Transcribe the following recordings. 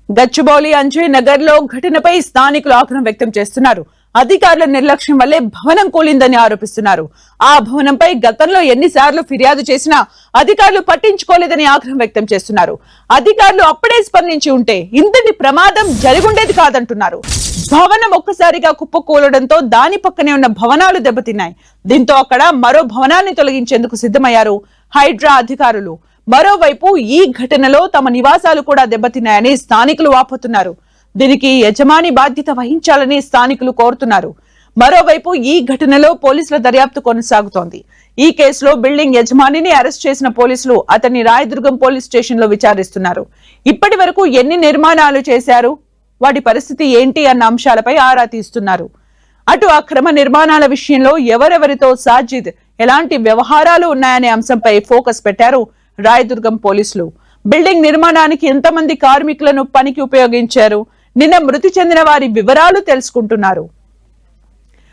గచ్చిబౌలి అంజయ్ నగర్ లో ఘటనపై స్థానికులు ఆగ్రహం వ్యక్తం చేస్తున్నారు. అధికారుల నిర్లక్ష్యం వల్లే భవనం కూలిందని ఆరోపిస్తున్నారు. ఆ భవనంపై గతంలో ఎన్నిసార్లు ఫిర్యాదు చేసినా అధికారులు పట్టించుకోలేదని ఆగ్రహం వ్యక్తం చేస్తున్నారు. అధికారులు అప్పుడే స్పందించి ఉంటే ఇంతటి ప్రమాదం జరిగుండేది కాదంటున్నారు. భవనం ఒక్కసారిగా కుప్పకూలడంతో దాని పక్కనే ఉన్న భవనాలు దెబ్బతిన్నాయి. దీంతో అక్కడ మరో భవనాన్ని తొలగించేందుకు సిద్ధమయ్యారు హైడ్రా అధికారులు. మరోవైపు ఈ ఘటనలో తమ నివాసాలు కూడా దెబ్బతిన్నాయని స్థానికులు వాపోతున్నారు. దీనికి యజమాని బాధ్యత వహించాలని స్థానికులు కోరుతున్నారు. మరోవైపు ఈ ఘటనలో పోలీసుల దర్యాప్తు కొనసాగుతోంది. ఈ కేసులో బిల్డింగ్ యజమానిని అరెస్ట్ చేసిన పోలీసులు అతన్ని రాయదుర్గం పోలీస్ స్టేషన్ లో విచారిస్తున్నారు. ఇప్పటి వరకు ఎన్ని నిర్మాణాలు చేశారు, వాటి పరిస్థితి ఏంటి అన్న అంశాలపై ఆరా తీస్తున్నారు. అటు అక్రమ నిర్మాణాల విషయంలో ఎవరెవరితో సాజిద్ ఎలాంటి వ్యవహారాలు ఉన్నాయనే అంశంపై ఫోకస్ పెట్టారు రాయదుర్గం పోలీసులు. బిల్డింగ్ నిర్మాణానికి ఎంతమంది కార్మికులను పనికి ఉపయోగించారు, నిన్న మృతి చెందిన వారి వివరాలు తెలుసుకుంటున్నారు.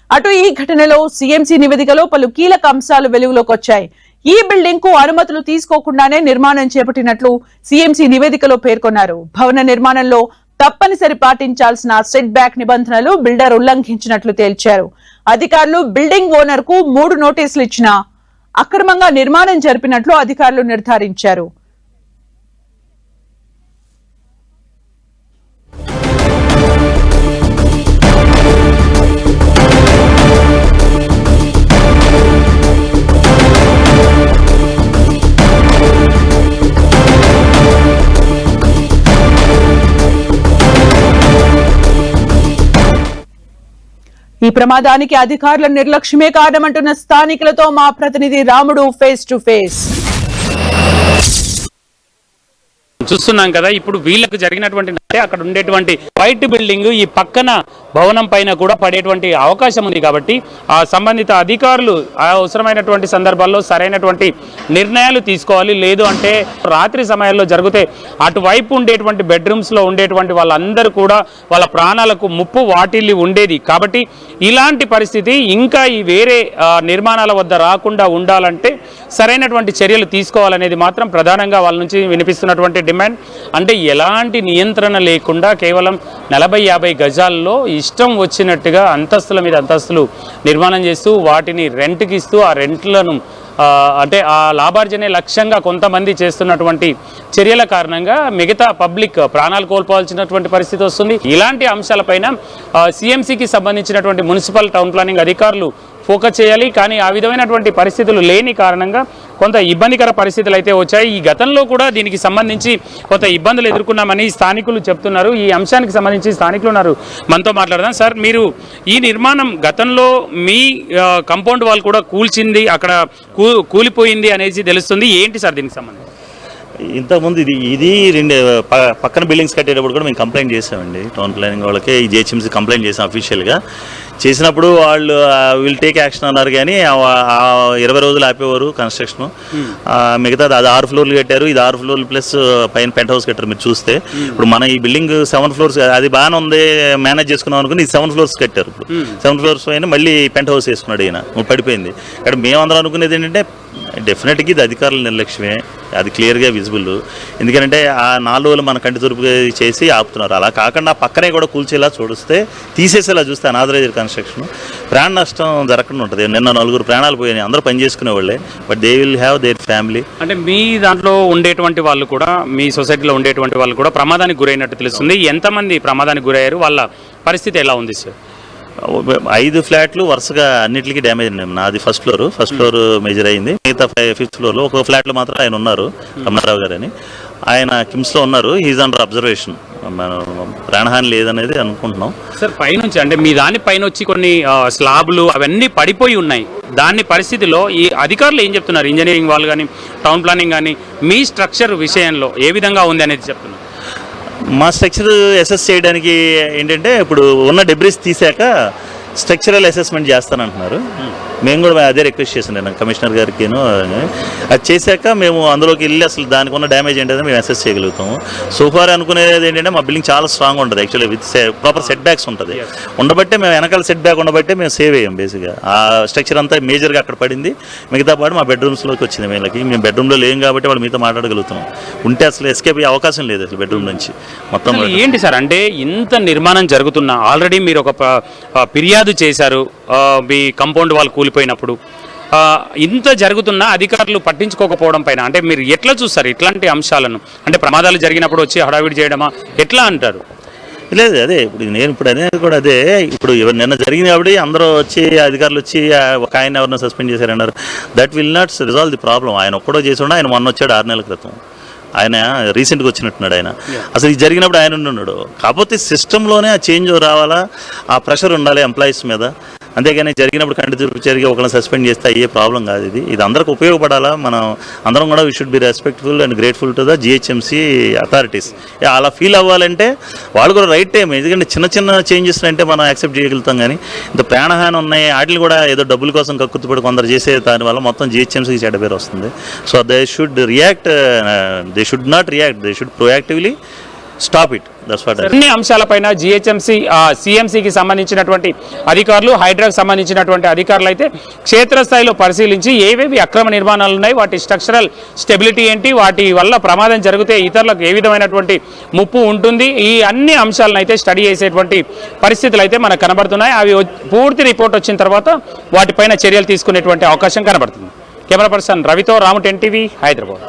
అటు ఈ ఘటనలో సిఎంసి నివేదికలో పలు కీలక అంశాలు వెలుగులోకి వచ్చాయి. ఈ బిల్డింగ్ కు అనుమతులు తీసుకోకుండానే నిర్మాణం చేపట్టినట్లు సిఎంసి నివేదికలో పేర్కొన్నారు. భవన నిర్మాణంలో తప్పనిసరి పాటించాల్సిన సెట్ బ్యాక్ నిబంధనలు బిల్డర్ ఉల్లంఘించినట్లు తేల్చారు. అధికారులు బిల్డింగ్ ఓనర్ కు 3 నోటీసులు ఇచ్చినా అక్రమంగా నిర్మాణం జరిపినట్లు అధికారులు నిర్ధారించారు. ఈ ప్రమాదానికి అధికారుల నిర్లక్ష్యమే కారణమంటున్న స్థానికులతో మా ప్రతినిధి రాముడు ఫేస్ టు ఫేస్. చూస్తున్నాం కదా, ఇప్పుడు వీళ్ళకు జరిగినటువంటి అక్కడ ఉండేటువంటి వైట్ బిల్డింగ్ ఈ పక్కన భవనం పైన కూడా పడేటువంటి అవకాశం ఉంది. కాబట్టి ఆ సంబంధిత అధికారులు అవసరమైనటువంటి సందర్భాల్లో సరైనటువంటి నిర్ణయాలు తీసుకోవాలి. లేదు అంటే రాత్రి సమయాల్లో జరిగితే అటువైపు ఉండేటువంటి బెడ్రూమ్స్లో ఉండేటువంటి వాళ్ళందరూ కూడా వాళ్ళ ప్రాణాలకు ముప్పు వాటిల్లి ఉండేది. కాబట్టి ఇలాంటి పరిస్థితి ఇంకా ఈ వేరే నిర్మాణాల వద్ద రాకుండా ఉండాలంటే సరైనటువంటి చర్యలు తీసుకోవాలనేది మాత్రం ప్రధానంగా వాళ్ళ నుంచి వినిపిస్తున్నటువంటి డిమాండ్. అంటే ఎలాంటి నియంత్రణ లేకుండా కేవలం 40-50 గజాల్లో ఇష్టం వచ్చినట్టుగా అంతస్తుల మీద అంతస్తులు నిర్మాణం చేస్తూ వాటిని రెంట్కి ఇస్తూ ఆ రెంట్లను అంటే ఆ లాభార్జనే లక్ష్యంగా కొంతమంది చేస్తున్నటువంటి చర్యల కారణంగా మిగతా పబ్లిక్ ప్రాణాలు కోల్పోవాల్సినటువంటి పరిస్థితి వస్తుంది. ఇలాంటి అంశాలపైన సిఎంసికి సంబంధించినటువంటి మున్సిపల్ టౌన్ ప్లానింగ్ అధికారులు ఫోకస్ చేయాలి. కానీ ఆ విధమైనటువంటి పరిస్థితులు లేని కారణంగా కొంత ఇబ్బందికర పరిస్థితులు అయితే వచ్చాయి. ఈ గతంలో కూడా దీనికి సంబంధించి కొంత ఇబ్బందులు ఎదుర్కొన్నామని స్థానికులు చెప్తున్నారు. ఈ అంశానికి సంబంధించి స్థానికులు ఉన్నారు, మనతో మాట్లాడదాం. సార్, మీరు ఈ నిర్మాణం గతంలో మీ కంపౌండ్ వాల్ కూడా కూల్చింది, అక్కడ కూలిపోయింది అనేసి తెలుస్తుంది. ఏంటి సార్ దీనికి సంబంధించి? ఇంతకుముందు ఇది పక్కన బిల్డింగ్స్ కట్టేటప్పుడు కూడా మేము కంప్లైంట్ చేసామండి. టౌన్ ప్లానింగ్ వాళ్ళకి ఈ జిహెచ్ఎంసీ కంప్లైంట్ చేసాం అఫీషియల్గా. చేసినప్పుడు వాళ్ళు విల్ టేక్ యాక్షన్ అన్నారు, కానీ 20 రోజులు ఆపేవారు కన్స్ట్రక్షన్. మిగతాది అది 6 ఫ్లోర్లు కట్టారు, ఇది 6 ఫ్లోర్లు ప్లస్ పైన పెంట్ హౌస్ కట్టారు. మీరు చూస్తే ఇప్పుడు మన ఈ బిల్డింగ్ 7 ఫ్లోర్స్, అది బాగానే ఉంది, మేనేజ్ చేసుకున్నాం అనుకుని ఇది 7 ఫ్లోర్స్ కట్టారు. ఇప్పుడు 7 ఫ్లోర్స్ పైన మళ్ళీ పెంట్ హౌస్ వేసుకున్నాడు ఈయన, పడిపోయింది. ఇక్కడ మేమందరం అనుకునేది ఏంటంటే డెఫినెట్గా ఇది అధికారుల నిర్లక్ష్యమే, అది క్లియర్గా విజిబుల్. ఎందుకంటే ఆ 4 రోజులు మన కంటి తురుపు చేసి ఆపుతున్నారు. అలా కాకుండా పక్కనే కూడా కూల్చేలా చూడిస్తే, తీసేసేలా చూస్తే అనాథరైజ్డ్ కన్స్ట్రక్షన్ ప్రాణ నష్టం జరగకుండా ఉంటుంది. నిన్న 4 ప్రాణాలు పోయినాయి, అందరూ పని చేసుకునే వాళ్ళే, but they will have their family. అంటే మీ దాంట్లో ఉండేటువంటి వాళ్ళు కూడా, మీ సొసైటీలో ఉండేటువంటి వాళ్ళు కూడా ప్రమాదానికి గురైనట్టు తెలుస్తుంది. ఎంతమంది ప్రమాదానికి గురయ్యారు, వాళ్ళ పరిస్థితి ఎలా ఉంది సార్? 5 ఫ్లాట్లు వరుసగా అన్నింటికి డ్యామేజ్ అయింది. నాది ఫస్ట్ ఫ్లోర్ మేజర్ అయింది. మిగతా 5th ఫ్లోర్లో ఒక ఫ్లాట్లో మాత్రం ఆయన ఉన్నారు, రమణారావు గారు అని. ఆయన కిమ్స్లో ఉన్నారు. He's under observation. మనం ప్రాణహాని లేదనేది అనుకుంటున్నాం సార్. పైనుంచి అంటే మీ దాని పైన వచ్చి కొన్ని స్లాబ్లు అవన్నీ పడిపోయి ఉన్నాయి. దాని పరిస్థితిలో ఈ అధికారులు ఏం చెప్తున్నారు? ఇంజనీరింగ్ వాళ్ళు కానీ టౌన్ ప్లానింగ్ కానీ మీ స్ట్రక్చర్ విషయంలో ఏ విధంగా ఉంది అనేది చెప్తున్నారు? మా స్ట్రక్చర్ అసెస్ చేయడానికి ఏంటంటే ఇప్పుడు ఉన్న డెబ్రిస్ తీసాక స్ట్రక్చరల్ అసెస్మెంట్ చేస్తానంటున్నారు. మేము కూడా అదే రిక్వెస్ట్ చేసాను నేను కమిషనర్ గారికిను. అది చేశాక మేము అందులోకి వెళ్ళి అసలు దానికి ఉన్న డ్యామేజ్ ఏంటంటే మేము అసెస్ చేయగలుగుతాము. సోఫార్ అనుకునేది ఏంటంటే మా బిల్డింగ్ చాలా స్ట్రాంగ్ ఉంటుంది actually, with proper set backs ఉంటుంది. ఉండబట్టే మేము వెనకాల సెట్ బ్యాక్ ఉండబట్టే మేము సేవ్ అయ్యాం. బేసిక్గా ఆ స్ట్రక్చర్ అంతా మేజర్గా అక్కడ పడింది, మిగతా పాటు మా బెడ్రూమ్స్లోకి వచ్చింది. మేము బెడ్రూమ్లో లేం కాబట్టి వాళ్ళు మీతో మాట్లాడగలుగుతున్నాం. ఉంటే అసలు ఎస్కేప్ అయ్యే అవకాశం లేదు అసలు బెడ్రూమ్ నుంచి మొత్తం. ఏంటి సార్ అంటే ఇంత నిర్మాణం జరుగుతున్నా ఆల్రెడీ మీరు ఒక ఫిర్యాదు చేశారు మీ కాంపౌండ్ వాళ్ళు కూలిపోయినప్పుడు, ఇంత జరుగుతున్నా అధికారులు పట్టించుకోకపోవడం పైన అంటే మీరు ఎట్లా చూస్తారు ఇట్లాంటి అంశాలను? అంటే ప్రమాదాలు జరిగినప్పుడు వచ్చి హడావిడి చేయడమా ఎట్లా అంటారు? లేదు అదే ఇప్పుడు అనేది కూడా అదే. ఇప్పుడు నిన్న జరిగింది కాబట్టి అందరూ వచ్చి అధికారులు వచ్చి ఒక ఆయన ఎవరినో సస్పెండ్ చేశారన్నారు. That will not resolve the problem. ఆయన ఒక్కడో చేసి ఉండే, ఆయన మొన్న వచ్చాడు 6 నెలల క్రితం, ఆయన రీసెంట్గా వచ్చినట్టున్నాడు. ఆయన అసలు ఇది జరిగినప్పుడు ఆయన ఉన్నాడు. కాకపోతే సిస్టంలోనే ఆ చేంజ్ రావాలా, ఆ ప్రెషర్ ఉండాలి ఎంప్లాయీస్ మీద. అంతేగాని జరిగినప్పుడు జరిగి ఒకరిని సస్పెండ్ చేస్తే అయ్యే ప్రాబ్లం కాదు. ఇది అందరికి ఉపయోగపడాలా. మనం అందరం కూడా we should be respectful and grateful to the GHMC authorities. అలా ఫీల్ అవ్వాలంటే వాళ్ళు కూడా రైట్ టైం. ఎందుకంటే చిన్న చిన్న చేంజెస్ అంటే మనం యాక్సెప్ట్ చేయగలుగుతాం, కానీ ఇంత ప్రాణహాని ఉన్నాయి వాటిని కూడా ఏదో డబ్బుల కోసం కక్కుతుపడి కొందరు చేసే దానివల్ల మొత్తం జిహెచ్ఎంసీకి చెడ్డ పేరు వస్తుంది. So they should react, they should not react, they should proactively stop it. అన్ని అంశాలపైన జిహెచ్ఎంసీ సిఎంసీకి సంబంధించినటువంటి అధికారులు, హైడ్రాకి సంబంధించినటువంటి అధికారులు అయితే క్షేత్రస్థాయిలో పరిశీలించి ఏవేవి అక్రమ నిర్మాణాలు ఉన్నాయి, వాటి స్ట్రక్చరల్ స్టెబిలిటీ ఏంటి, వాటి వల్ల ప్రమాదం జరిగితే ఇతరులకు ఏ విధమైనటువంటి ముప్పు ఉంటుంది, ఈ అన్ని అంశాలను అయితే స్టడీ చేసేటువంటి పరిస్థితులు అయితే మనకు కనబడుతున్నాయి. అవి పూర్తి రిపోర్ట్ వచ్చిన తర్వాత వాటిపైన చర్యలు తీసుకునేటువంటి అవకాశం కనబడుతుంది. కెమెరా పర్సన్ రవితో రాము, 10 టీవీ, హైదరాబాద్.